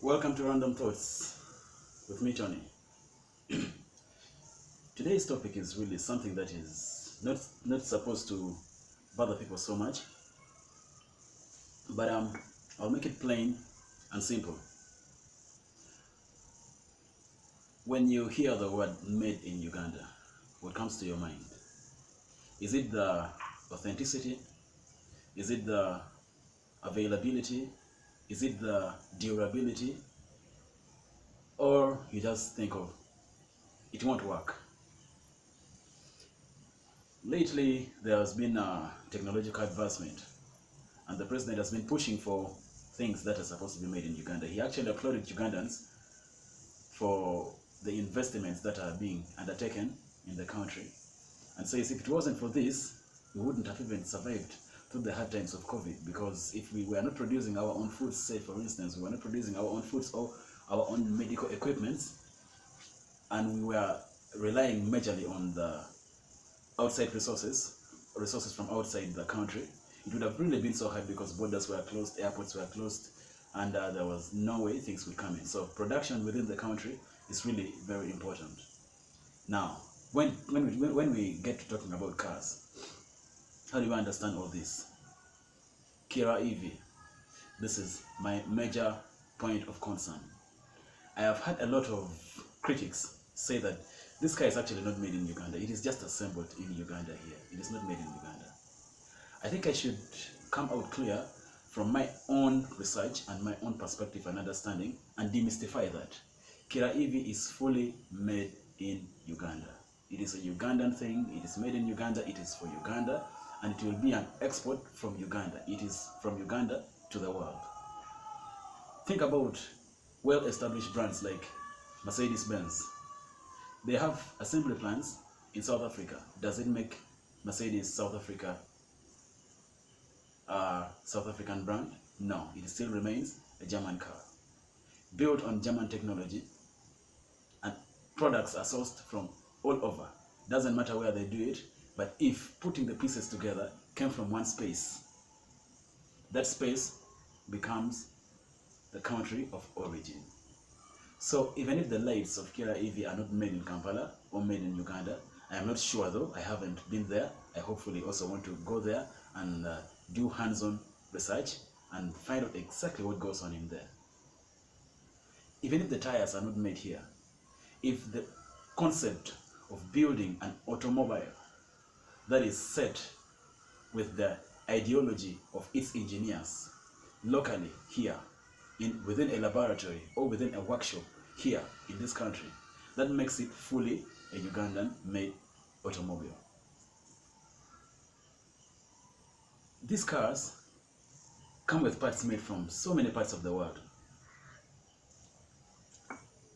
Welcome to Random Thoughts with me, Tony. Today's topic is really something that is not supposed to bother people so much, but I'll make it plain and simple. When you hear the word made in Uganda, what comes to your mind? Is it the authenticity? Is it the availability? Is it the durability? Or you just think of, it won't work? Lately, there has been a technological advancement, and the president has been pushing for things that are supposed to be made in Uganda. He actually applauded Ugandans for the investments that are being undertaken in the country, and says if it wasn't for this, we wouldn't have even survived through the hard times of COVID, because if we were not producing our own foods, say for instance, we were not producing our own foods or our own medical equipments, and we were relying majorly on the outside resources from outside the country, it would have really been so hard because borders were closed, airports were closed, and there was no way things would come in. So production within the country is really very important. Now, when we get to talking about cars, how do you understand all this? Kira EV, this is my major point of concern. I have had a lot of critics say that this car is actually not made in Uganda. It is just assembled in Uganda here. It is not made in Uganda. I think I should come out clear from my own research and my own perspective and understanding and demystify that. Kira EV is fully made in Uganda. It is a Ugandan thing. It is made in Uganda. It is for Uganda. And it will be an export from Uganda. It is from Uganda to the world. Think about well-established brands like Mercedes-Benz. They have assembly plants in South Africa. Does it make Mercedes South Africa a South African brand? No, it still remains a German car. Built on German technology, and products are sourced from all over. Doesn't matter where they do it, but if putting the pieces together came from one space, that space becomes the country of origin. So even if the lights of Kira EV are not made in Kampala or made in Uganda, I am not sure though, I haven't been there. I hopefully also want to go there and do hands-on research and find out exactly what goes on in there. Even if the tires are not made here, if the concept of building an automobile that is set with the ideology of its engineers locally here, within a laboratory or within a workshop here in this country, that makes it fully a Ugandan made automobile. These cars come with parts made from so many parts of the world.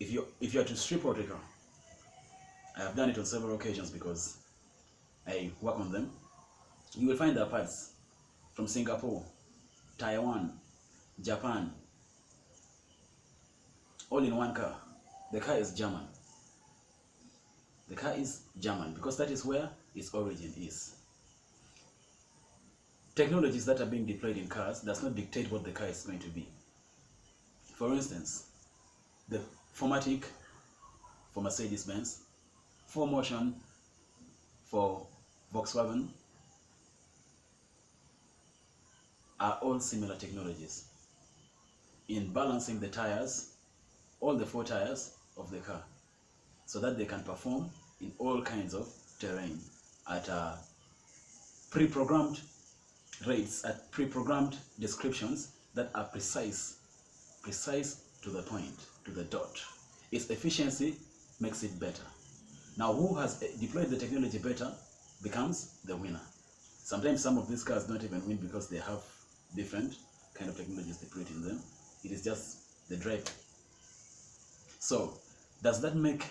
If you are to strip out a car, I have done it on several occasions because I work on them, you will find their parts from Singapore, Taiwan, Japan, all in one car. The car is German. The car is German because that is where its origin is. Technologies that are being deployed in cars does not dictate what the car is going to be. For instance, the 4MATIC for Mercedes-Benz, 4Motion for Volkswagen are all similar technologies in balancing the tires, all the four tires of the car, so that they can perform in all kinds of terrain at pre-programmed rates, at pre-programmed descriptions that are precise to the point, to the dot. Its efficiency makes it better. Now, who has deployed the technology better becomes the winner. Sometimes some of these cars don't even win because they have different kind of technologies deployed in them. It is just the driver. So, does that make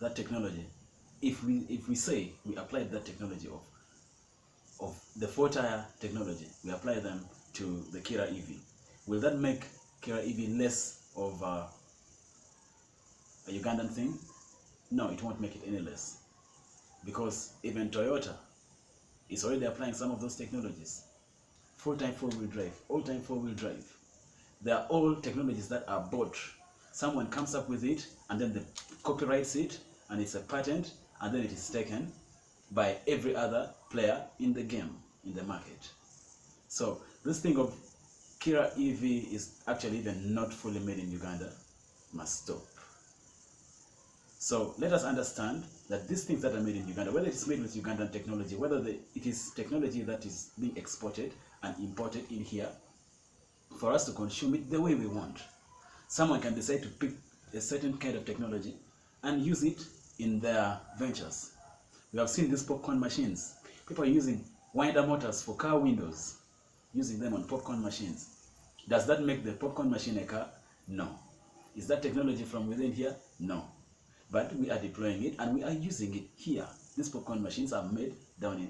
that technology, if we say we applied that technology of the four-tire technology, we apply them to the Kira EV, will that make Kira EV less of a Ugandan thing? No, it won't make it any less, because even Toyota is already applying some of those technologies. Full-time four-wheel drive, all-time four-wheel drive. They are all technologies that are bought. Someone comes up with it, and then they copyrights it, and it's a patent, and then it is taken by every other player in the game, in the market. So this thing of Kira EV is actually even not fully made in Uganda. Must stop. So let us understand that these things that are made in Uganda, whether it's made with Ugandan technology, whether it is technology that is being exported and imported in here for us to consume it the way we want. Someone can decide to pick a certain kind of technology and use it in their ventures. We have seen these popcorn machines. People are using winder motors for car windows, using them on popcorn machines. Does that make the popcorn machine a car? No. Is that technology from within here? No. But we are deploying it and we are using it here. These popcorn machines are made down in